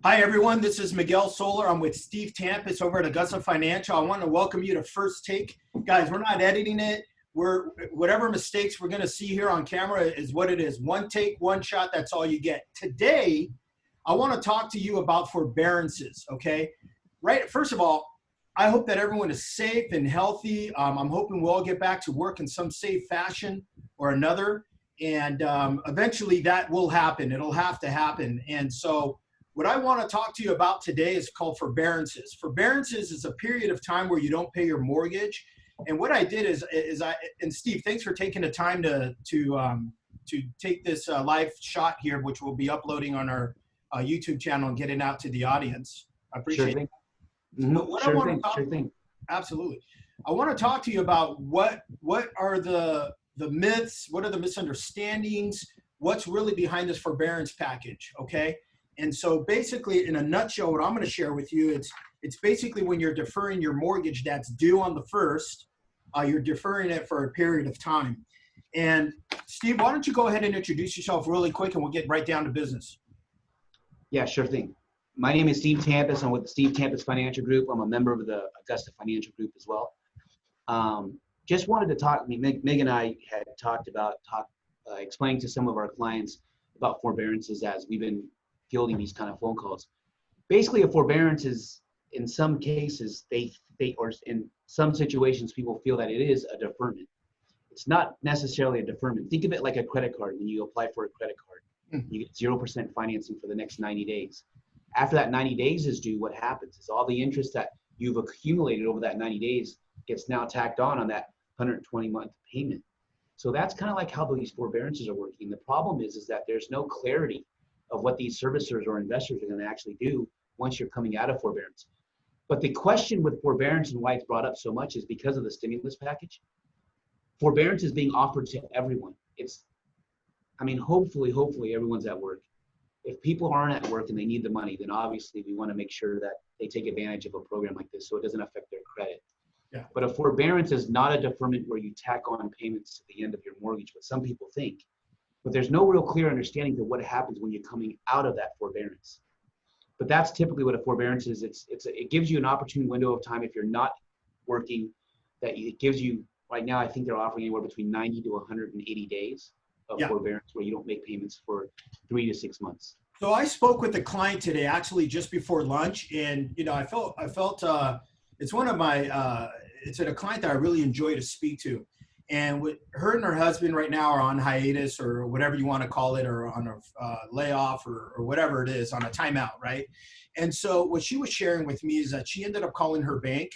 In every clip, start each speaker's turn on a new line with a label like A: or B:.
A: Hi, everyone. This is Miguel Solar. I'm with Steve Tampus over at Augusta Financial. I want to welcome you to First Take. Guys, we're not editing it. Whatever mistakes we're going to see here on camera is what it is. One take, one shot, that's all you get. Today, I want to talk to you about forbearances, okay? Right. First of all, I hope that everyone is safe and healthy. I'm hoping we'll all get back to work in some safe fashion or another. And eventually that will happen. It'll have to happen. And so what I want to talk to you about today is called forbearances. Forbearances is a period of time where you don't pay your mortgage. And what I did is and Steve, thanks for taking the time to take this live shot here, which we'll be uploading on our YouTube channel and getting out to the audience. I appreciate it.
B: Sure thing.
A: Absolutely. I want to talk to you about what are the myths, what are the misunderstandings, what's really behind this forbearance package, okay? And so basically, in a nutshell, what I'm going to share with you, it's basically when you're deferring your mortgage that's due on the 1st, you're deferring it for a period of time. And Steve, why don't you go ahead and introduce yourself really quick and we'll get right down to business.
B: Yeah, sure thing. My name is Steve Tampus. I'm with the Steve Tampus Financial Group. I'm a member of the Augusta Financial Group as well. Just wanted to talk, Meg and I had talked about, explaining to some of our clients about forbearances as we've been fielding these kind of phone calls. Basically, a forbearance is, in some cases, or in some situations, people feel that it is a deferment. It's not necessarily a deferment. Think of it like a credit card. When you apply for a credit card, you get 0% financing for the next 90 days. After that 90 days is due, what happens is all the interest that you've accumulated over that 90 days gets now tacked on that 120-month payment. So that's kind of like how these forbearances are working. The problem is that there's no clarity of what these servicers or investors are going to actually do once you're coming out of forbearance. But the question with forbearance and why it's brought up so much is because of the stimulus package. Forbearance is being offered to everyone. Hopefully everyone's at work. If people aren't at work and they need the money, then obviously we want to make sure that they take advantage of a program like this so it doesn't affect their credit.
A: Yeah.
B: But a forbearance is not a deferment where you tack on payments to the end of your mortgage, what some people think. But there's no real clear understanding to what happens when you're coming out of that forbearance. But that's typically what a forbearance is. It gives you an opportune window of time if you're not working. That it gives you, right now, I think they're offering anywhere between 90 to 180 days of forbearance where you don't make payments for 3 to 6 months.
A: So I spoke with a client today, actually just before lunch, and I felt it's one of my it's a client that I really enjoy to speak to. And with her and her husband right now are on hiatus or whatever you want to call it, or on a layoff or whatever it is, on a timeout, right? And so what she was sharing with me is that she ended up calling her bank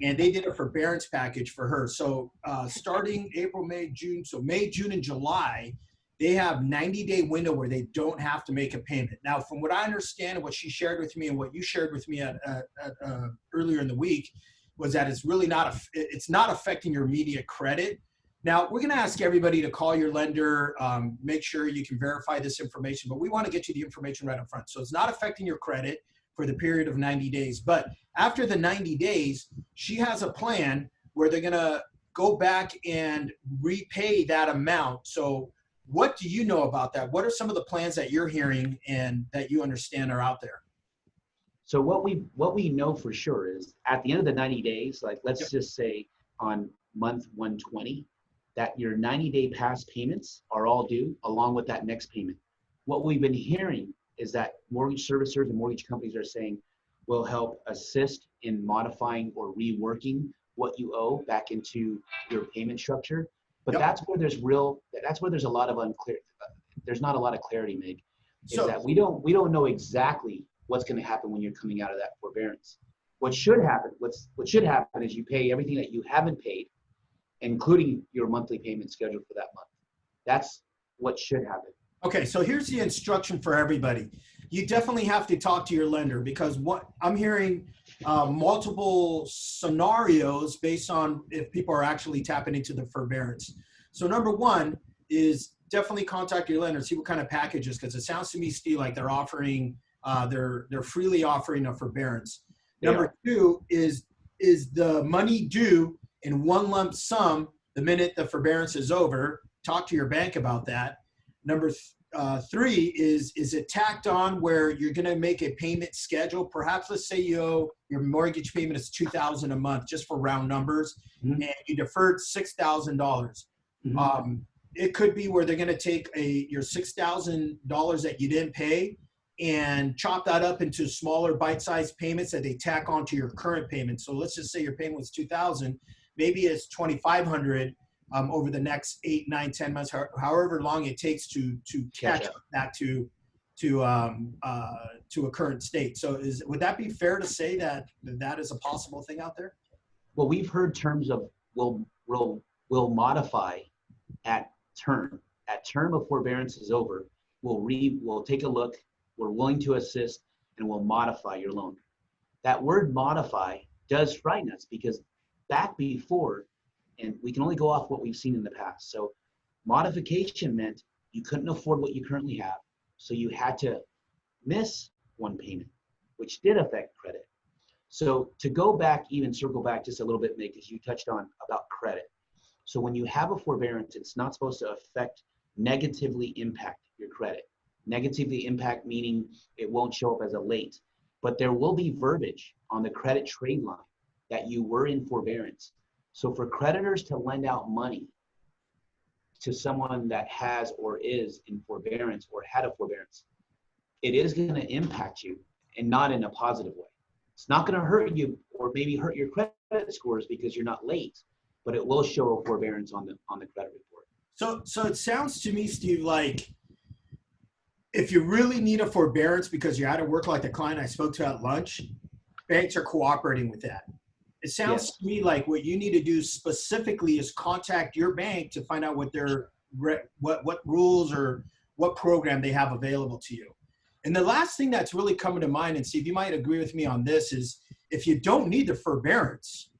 A: and they did a forbearance package for her. So starting April, May, June, so May, June, and July, they have 90-day window where they don't have to make a payment. Now, from what I understand and what she shared with me and what you shared with me earlier in the week, was that it's really it's not affecting your immediate credit. Now, we're going to ask everybody to call your lender, make sure you can verify this information, but we want to get you the information right up front. So it's not affecting your credit for the period of 90 days. But after the 90 days, she has a plan where they're going to go back and repay that amount. So what do you know about that? What are some of the plans that you're hearing and that you understand are out there?
B: So what we know for sure is at the end of the 90 days, like let's just say on month 120, that your 90-day past payments are all due along with that next payment. What we've been hearing is that mortgage servicers and mortgage companies are saying will help assist in modifying or reworking what you owe back into your payment structure. But that's where there's a lot of there's not a lot of clarity, Meg, is that we don't know exactly what's going to happen when you're coming out of that forbearance. What should happen is you pay everything that you haven't paid, including your monthly payment scheduled for that month. That's what should happen.
A: Okay, so here's the instruction for everybody. You definitely have to talk to your lender, because what I'm hearing multiple scenarios based on if people are actually tapping into the forbearance. So number one is definitely contact your lender and see what kind of packages, because it sounds to me, Steve, like they're offering they're freely offering a forbearance. Number two is the money due in one lump sum the minute the forbearance is over. Talk to your bank about that. three is it tacked on where you're going to make a payment schedule? Perhaps let's say you owe your mortgage payment is $2,000 a month, just for round numbers,
B: Mhm.
A: and you deferred $6,000.
B: Mhm.
A: It could be where they're going to take your $6,000 that you didn't pay and chop that up into smaller bite-sized payments that they tack onto your current payment. So let's just say your payment was $2,000, maybe it's $2,500 over the next 8, 9, 10 months, however long it takes to catch up back to a current state. So would that be fair to say that that is a possible thing out there?
B: Well, we've heard terms of will modify at term. At term of forbearance is over, we'll take a look, we're willing to assist, and we'll modify your loan. That word modify does frighten us because back before, and we can only go off what we've seen in the past. So modification meant you couldn't afford what you currently have, so you had to miss one payment, which did affect credit. So to go back, even circle back just a little bit, Nick, because you touched on about credit. So when you have a forbearance, it's not supposed to negatively impact your credit. Negatively impact meaning it won't show up as a late, but there will be verbiage on the credit trade line that you were in forbearance. So for creditors to lend out money to someone that has or is in forbearance or had a forbearance, it is going to impact you, and not in a positive way. It's not going to hurt you or maybe hurt your credit scores because you're not late, but it will show a forbearance on the credit report.
A: So it sounds to me, Steve, like if you really need a forbearance because you're out of work, like the client I spoke to at lunch, banks are cooperating with that. It sounds to me like what you need to do specifically is contact your bank to find out what their what rules or what program they have available to you. And the last thing that's really coming to mind, and Steve, you might agree with me on this, is if you don't need the forbearance,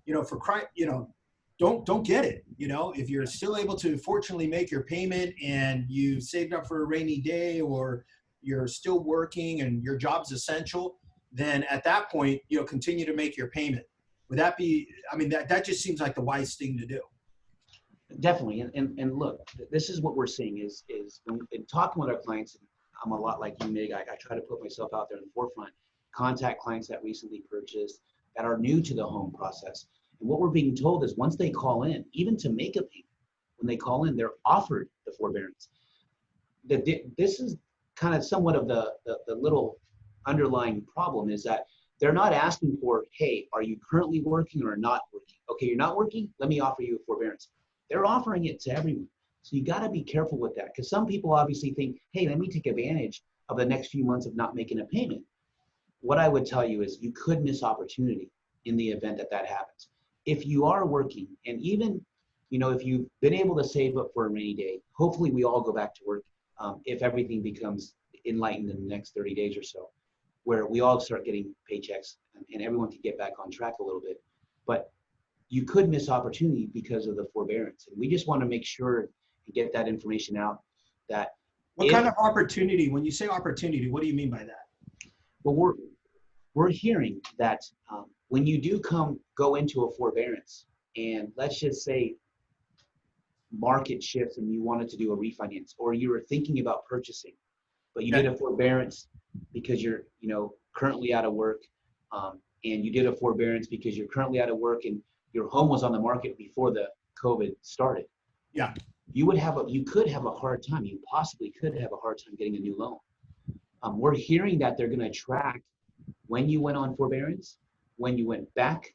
A: don't get it. If you're still able to fortunately make your payment and you saved up for a rainy day, or you're still working and your job's essential, then at that point, continue to make your payment. Would that be, that just seems like the wise thing to do.
B: Definitely. And look, this is what we're seeing is in talking with our clients, I'm a lot like you, Mig. I try to put myself out there in the forefront, contact clients that recently purchased, that are new to the home process. And what we're being told is once they call in, even to make a payment, when they call in, they're offered the forbearance. This is kind of somewhat of the little underlying problem is that they're not asking for, hey, are you currently working or not working? Okay, you're not working, let me offer you a forbearance. They're offering it to everyone. So you got to be careful with that, because some people obviously think, hey, let me take advantage of the next few months of not making a payment. What I would tell you is you could miss opportunity in the event that happens. If you are working, and even, if you've been able to save up for a rainy day, hopefully we all go back to work if everything becomes enlightened in the next 30 days or so, where we all start getting paychecks and everyone can get back on track a little bit. But you could miss opportunity because of the forbearance. And we just want to make sure and get that information out. That
A: what kind of opportunity? When you say opportunity, what do you mean by that?
B: Well, we're hearing that when you do go into a forbearance, and let's just say market shifts and you wanted to do a refinance, or you were thinking about purchasing, but you did a forbearance because you're currently out of work, and you did a forbearance because you're currently out of work and your home was on the market before the COVID started.
A: Yeah.
B: You could have a hard time. You possibly could have a hard time getting a new loan. We're hearing that they're going to track when you went on forbearance, when you went back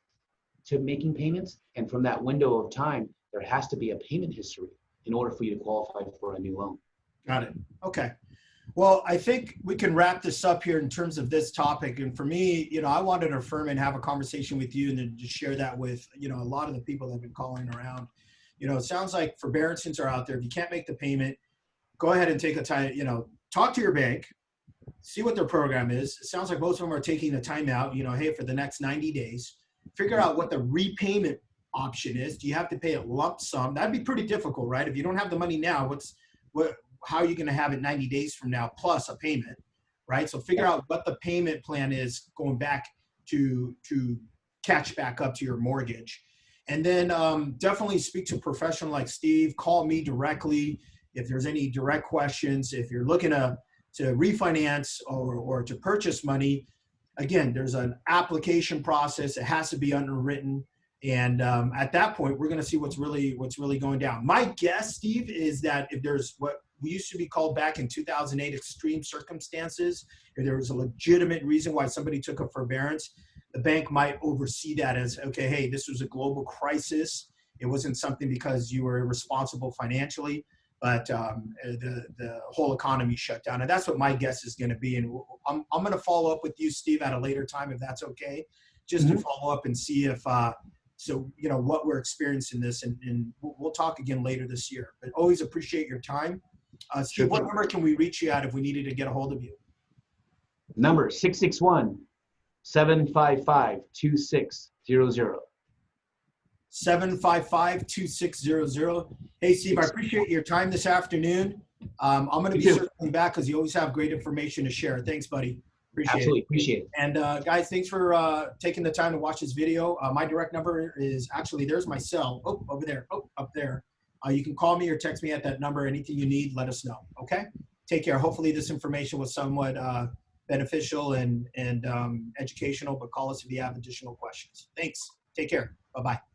B: to making payments, and from that window of time, there has to be a payment history in order for you to qualify for a new loan.
A: Got it. Okay. Well, I think we can wrap this up here in terms of this topic. And for me, I wanted to affirm and have a conversation with you and then just share that with, a lot of the people that have been calling around. It sounds like forbearances are out there. If you can't make the payment, go ahead and take a time, talk to your bank, see what their program is. It sounds like most of them are taking the time out, hey, for the next 90 days, figure out what the repayment option is. Do you have to pay a lump sum? That'd be pretty difficult, right? If you don't have the money now, how are you going to have it 90 days from now plus a payment, right? So figure out what the payment plan is going back to catch back up to your mortgage. And then definitely speak to a professional like Steve. Call me directly. if there's any direct questions, if you're looking to refinance or to purchase money, again, there's an application process. It has to be underwritten. And at that point, we're going to see what's really going down. My guess, Steve, is that if there's what we used to be called back in 2008 extreme circumstances, if there was a legitimate reason why somebody took a forbearance, the bank might oversee that as, okay, hey, this was a global crisis. It wasn't something because you were irresponsible financially, but the whole economy shut down. And that's what my guess is going to be. And I'm going to follow up with you, Steve, at a later time, if that's okay, just to follow up and see if, so, you know, what we're experiencing this, and we'll talk again later this year. But always appreciate your time. Steve, what number can we reach you at if we needed to get a hold of you?
B: Number 661-755-2600.
A: 755-2600. Hey, Steve, I appreciate your time this afternoon. I'm going to be circling back because you always have great information to share. Thanks, buddy.
B: Absolutely. Appreciate it.
A: And guys, thanks for taking the time to watch this video. My direct number is actually, there's my cell. Oh, over there. Oh, up there. You can call me or text me at that number. Anything you need, let us know. Okay? Take care. Hopefully this information was somewhat beneficial and educational, but call us if you have additional questions. Thanks. Take care. Bye-bye.